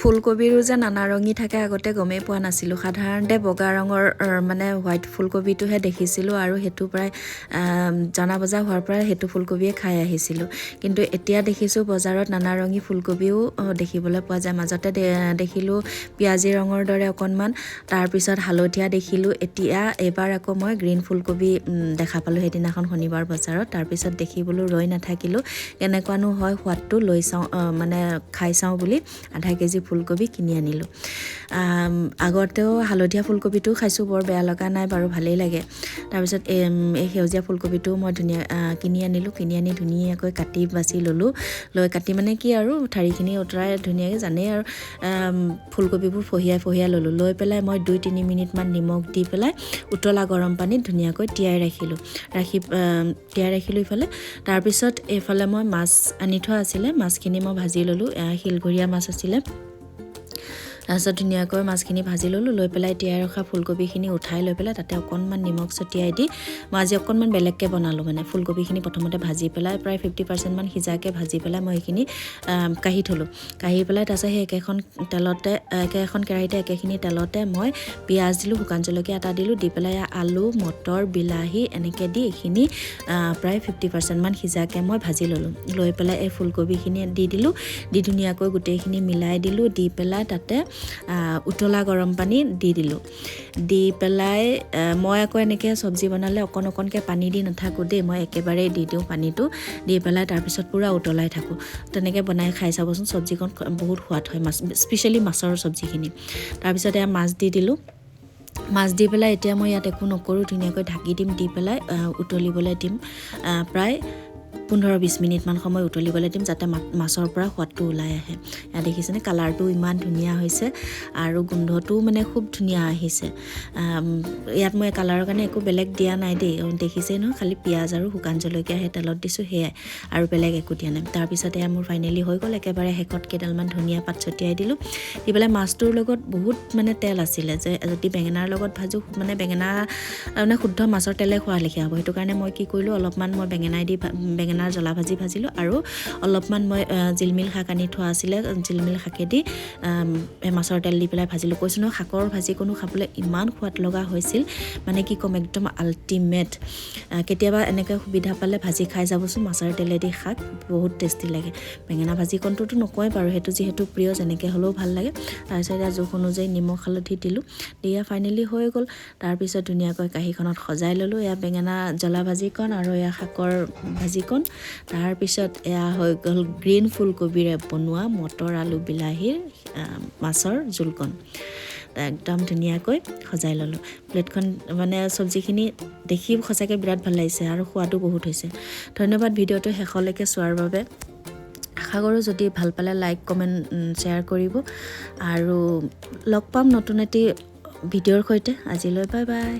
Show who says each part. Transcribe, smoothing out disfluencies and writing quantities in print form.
Speaker 1: ফুলকবিৰো যে নানা ৰঙী থাকে আগতে গমেই পোৱা নাছিলোঁ সাধাৰণতে বগা ৰঙৰ মানে হোৱাইট ফুলকবিটোহে দেখিছিলোঁ আৰু সেইটো প্ৰায় জনা বজা হোৱাৰ পৰা সেইটো ফুলকবিয়ে খাই আহিছিলোঁ কিন্তু এতিয়া দেখিছোঁ বজাৰত নানা ৰঙী ফুলকবিও দেখিবলৈ পোৱা যায় মাজতে দেখিলোঁ পিয়াজি ৰঙৰ দৰে অকণমান তাৰপিছত হালধীয়া দেখিলোঁ এতিয়া এবাৰ আকৌ মই গ্ৰীণ ফুলকবি দেখা পালোঁ সেইদিনাখন শনিবাৰ বজাৰত তাৰপিছত দেখিবলৈ ৰৈ নাথাকিলোঁ কেনেকুৱানো হয় সোৱাদটো লৈ চাওঁ মানে খাই চাওঁ বুলি আধা কেজি ফুলকবি কিনি আনিলোঁ আগতেও হালধীয়া ফুলকবিটো খাইছোঁ বৰ বেয়া লগা নাই বাৰু ভালেই লাগে তাৰপিছত এই সেউজীয়া ফুলকবিটো মই কিনি আনি ধুনীয়াকৈ কাটি বাছি ল'লোঁ লৈ কাটি মানে কি আৰু ঠাৰিখিনি অঁতৰাই ধুনীয়াকৈ জানেই আৰু ফুলকবিবোৰ ফহিয়াই ল'লোঁ লৈ পেলাই মই 2-3 মিনিটমান নিমখ দি পেলাই উতলা গৰম পানীত ধুনীয়াকৈ তিয়াই ৰাখিলোঁ ইফালে তাৰপিছত এইফালে মই মাছ আনি থোৱা আছিলে মাছখিনি মই ভাজি ল'লোঁ শিলঘৰীয়া মাছ আছিলে তাৰপিছত ধুনীয়াকৈ মাছখিনি ভাজি ল'লোঁ লৈ পেলাই তিয়াই ৰখা ফুলকবিখিনি উঠাই লৈ পেলাই তাতে অকণমান নিমখ ছটিয়াই দি মই আজি অকণমান বেলেগকৈ বনালোঁ মানে ফুলকবিখিনি প্ৰথমতে ভাজি পেলাই প্ৰায় 50% মান সিজাকৈ ভাজি পেলাই মই সেইখিনি কাঢ়ি থ'লোঁ কাঢ়ি পেলাই তাৰপিছত সেই একেখন কেৰাহীতে একেখিনি তেলতে মই পিঁয়াজ দিলোঁ শুকান জলকীয়া এটা দিলোঁ দি পেলাই আলু মটৰ বিলাহী এনেকৈ দি এইখিনি প্ৰায় 50% মান সিজাকৈ মই ভাজি ল'লোঁ লৈ পেলাই এই ফুলকবিখিনি দি দিলোঁ দি ধুনীয়াকৈ গোটেইখিনি মিলাই দিলোঁ দি পেলাই তাতে উতলা গৰম পানী দি দিলোঁ দি পেলাই মই আকৌ এনেকৈ চব্জি বনালে অকণকৈ পানী দি নাথাকোঁ দেই মই একেবাৰেই দি দিওঁ পানীটো দি পেলাই তাৰপিছত পূৰা উতলাই থাকোঁ তেনেকৈ বনাই খাই চাবচোন চব্জিকণ বহুত সোৱাদ হয় মাছ স্পেচিয়েলি মাছৰ চব্জিখিনি তাৰপিছত মাছ দি দিলোঁ মাছ দি পেলাই এতিয়া মই ইয়াত একো নকৰোঁ ধুনীয়াকৈ ঢাকি দিম দি পেলাই উতলিবলৈ দিম প্ৰায় 15-20 মিনিটমান সময় উতলিবলৈ দিম যাতে মাছৰ পৰা সোৱাদটো ওলাই আহে ইয়াত দেখিছেনে কালাৰটো ইমান ধুনীয়া হৈছে আৰু গোন্ধটোও মানে খুব ধুনীয়া আহিছে ইয়াত মই কালাৰৰ কাৰণে একো বেলেগ দিয়া নাই দেই দেখিছেই নহয় খালি পিঁয়াজ আৰু শুকান জলকীয়া সেই তেলত দিছোঁ সেয়াই আৰু বেলেগ একো দিয়া নাই তাৰপিছত এয়া মোৰ ফাইনেলি হৈ গ'ল একেবাৰে শেষত কেইডালমান ধনিয়া পাত ছটিয়াই দিলোঁ দি পেলাই মাছটোৰ লগত বহুত মানে তেল আছিলে যে যদি বেঙেনাৰ লগত ভাজোঁ মানে বেঙেনা মানে শুদ্ধ মাছৰ তেলে খোৱা লেখীয়া হ'ব সেইটো কাৰণে মই কি কৰিলোঁ অলপমান মই বেঙেনাৰ জ্বলা ভাজিলোঁ আৰু অলপমান মই জিলমিল শাক আনি থোৱা আছিলে জিলমিল শাকেদি মাছৰ তেল দি পেলাই ভাজিলোঁ কৈছোঁ নহয় শাকৰ ভাজিকণো খাবলৈ ইমান সোৱাদ লগা হৈছিল মানে কি ক'ম একদম আল্টিমেট কেতিয়াবা এনেকৈ সুবিধা পালে ভাজি খাই যাবচোন মাছৰ তেলেদি শাক বহুত টেষ্টি লাগে বেঙেনা ভাজিকণটোতো নকয় বাৰু সেইটো যিহেতু প্ৰিয় যেনেকৈ হ'লেও ভাল লাগে তাৰপিছত এতিয়া জোখ অনুযায়ী নিমখ হালধি দিলোঁ দিয়া ফাইনেলি হৈ গ'ল তাৰপিছত ধুনীয়াকৈ কাঁহীখনত সজাই ল'লোঁ এয়া বেঙেনা জ্বলা ভাজিকণ আৰু এয়া শাকৰ ভাজিকণ তাৰপিছত এয়া হৈ গ'ল গ্ৰীণ ফুলকবিৰে বনোৱা মটৰ আলু বিলাহীৰ মাছৰ জোলকণ একদম ধুনীয়াকৈ সজাই ল'লোঁ প্লেটখন মানে চব্জিখিনি দেখি সঁচাকৈ বিৰাট ভাল লাগিছে আৰু সোৱাদো বহুত হৈছে ধন্যবাদ ভিডিঅ'টো শেষলৈকে চোৱাৰ বাবে আশা কৰোঁ যদি ভাল পালে লাইক কমেণ্ট শ্বেয়াৰ কৰিব আৰু লগ পাম নতুন এটি ভিডিঅ'ৰ সৈতে আজিলৈ বাই বাই